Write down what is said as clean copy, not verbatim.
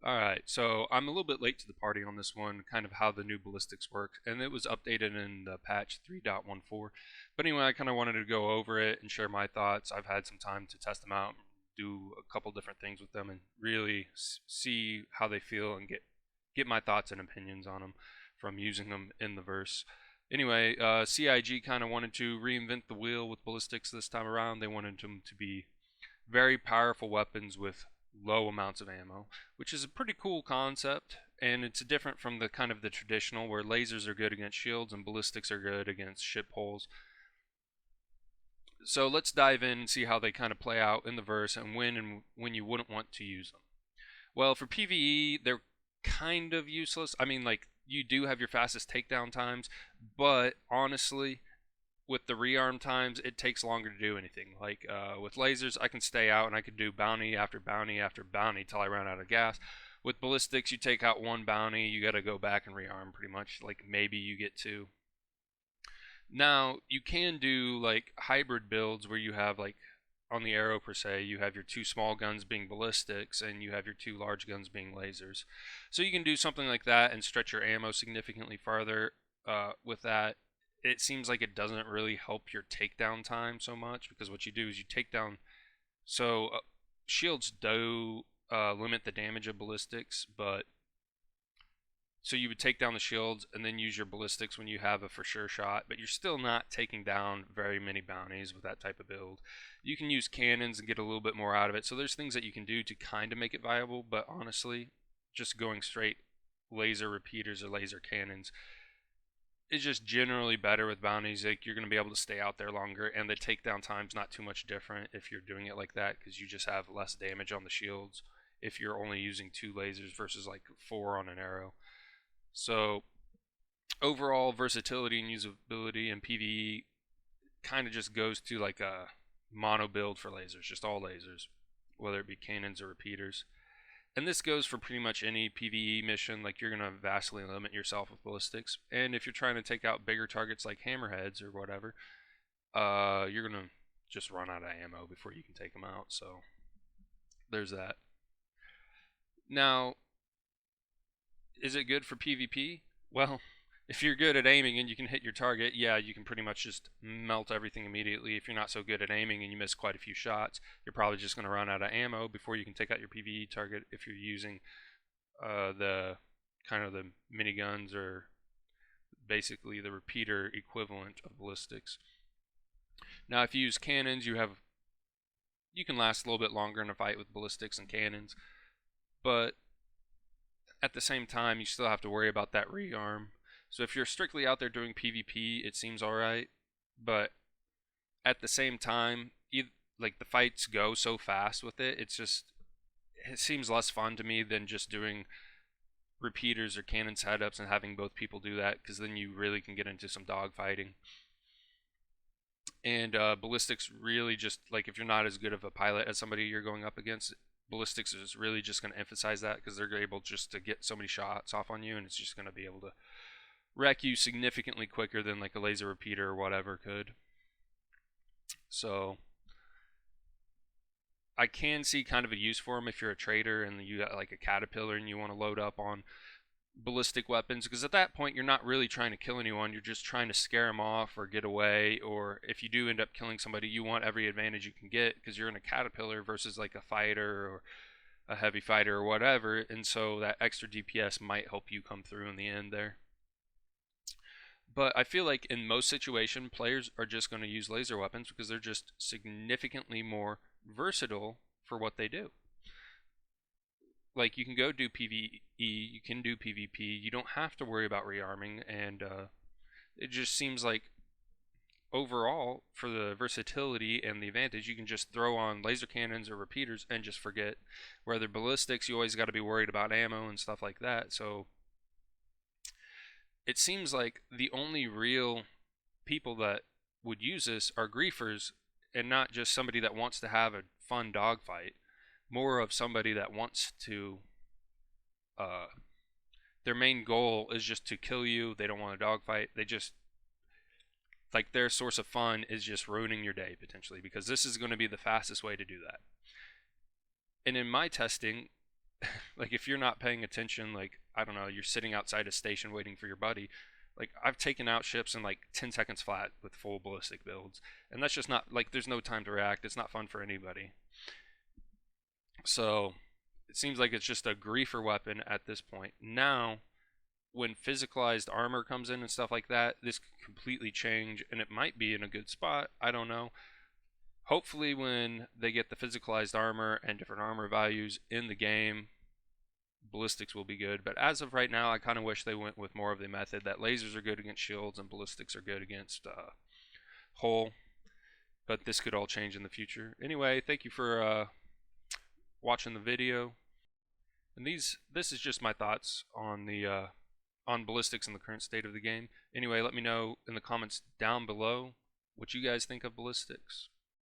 Alright, so I'm a little bit late to the party on this one, kind of how the new ballistics work, and it was updated in the patch 3.14. But anyway, I kind of wanted to go over it and share my thoughts. I've had some time to test them out, do a couple different things with them, and really see how they feel and get my thoughts and opinions on them from using them in the verse. Anyway, CIG kind of wanted to reinvent the wheel with ballistics this time around. They wanted them to be very powerful weapons with low amounts of ammo, which is a pretty cool concept, and it's different from the kind of the traditional where lasers are good against shields and ballistics are good against ship holes. So let's dive in and see how they kind of play out in the verse and when you wouldn't want to use them. Well, for PvE, they're kind of useless. I mean, like, you do have your fastest takedown times, but honestly, with the rearm times, it takes longer to do anything. Like with lasers, I can stay out and I can do bounty after bounty after bounty till I run out of gas. With ballistics, you take out one bounty, you got to go back and rearm pretty much. Like maybe you get two. Now, you can do like hybrid builds where you have like on the arrow per se, you have your two small guns being ballistics and you have your two large guns being lasers. So you can do something like that and stretch your ammo significantly farther with that. It seems like it doesn't really help your takedown time so much because what you do is you take down. So shields do limit the damage of ballistics, but so you would take down the shields and then use your ballistics when you have a for sure shot, but you're still not taking down very many bounties with that type of build. You can use cannons and get a little bit more out of it. So there's things that you can do to kind of make it viable, but honestly, just going straight laser repeaters or laser cannons is just generally better with bounties. Like you're going to be able to stay out there longer, and the takedown time's not too much different if you're doing it like that because you just have less damage on the shields if you're only using two lasers versus like four on an arrow. So overall versatility and usability in PvE kind of just goes to like a mono build for lasers, just all lasers, whether it be cannons or repeaters. And this goes for pretty much any PvE mission. Like you're gonna vastly limit yourself with ballistics, and if you're trying to take out bigger targets like hammerheads or whatever, you're gonna just run out of ammo before you can take them out. So there's that. Now, is it good for PvP? Well, if you're good at aiming and you can hit your target, yeah, you can pretty much just melt everything immediately. If you're not so good at aiming and you miss quite a few shots, you're probably just going to run out of ammo before you can take out your PvE target if you're using the kind of the miniguns or basically the repeater equivalent of ballistics. Now, if you use cannons, you can last a little bit longer in a fight with ballistics and cannons, but at the same time, you still have to worry about that rearm. So if you're strictly out there doing PvP, it seems alright, but at the same time, like the fights go so fast with it, it seems less fun to me than just doing repeaters or cannon setups and having both people do that, because then you really can get into some dogfighting. And ballistics really just, like if you're not as good of a pilot as somebody you're going up against, ballistics is really just going to emphasize that because they're able just to get so many shots off on you, and it's just going to be able to wreck you significantly quicker than like a laser repeater or whatever could. So I can see kind of a use for them if you're a trader and you got like a caterpillar and you want to load up on ballistic weapons, because at that point you're not really trying to kill anyone, you're just trying to scare them off or get away, or if you do end up killing somebody, you want every advantage you can get because you're in a caterpillar versus like a fighter or a heavy fighter or whatever, and so that extra DPS might help you come through in the end there. But I feel like in most situations players are just going to use laser weapons because they're just significantly more versatile for what they do. Like you can go do PvE, you can do PvP, you don't have to worry about rearming, and it just seems like overall for the versatility and the advantage, you can just throw on laser cannons or repeaters and just forget. Whether ballistics, you always got to be worried about ammo and stuff like that. So it seems like the only real people that would use this are griefers, and not just somebody that wants to have a fun dogfight. More of somebody that wants to their main goal is just to kill you. They don't want a dogfight. They just like their source of fun is just ruining your day potentially, because this is going to be the fastest way to do that. And in my testing, like if you're not paying attention, like I don't know, you're sitting outside a station waiting for your buddy. Like I've taken out ships in like 10 seconds flat with full ballistic builds, and that's just not like there's no time to react. It's not fun for anybody. So it seems like it's just a griefer weapon at this point. Now, when physicalized armor comes in and stuff like that, this could completely change, and it might be in a good spot. I don't know. Hopefully, when they get the physicalized armor and different armor values in the game, ballistics will be good. But as of right now, I kind of wish they went with more of the method that lasers are good against shields and ballistics are good against hull. But this could all change in the future. Anyway, thank you for watching the video. And this is just my thoughts on the on ballistics and the current state of the game. Anyway, let me know in the comments down below what you guys think of ballistics.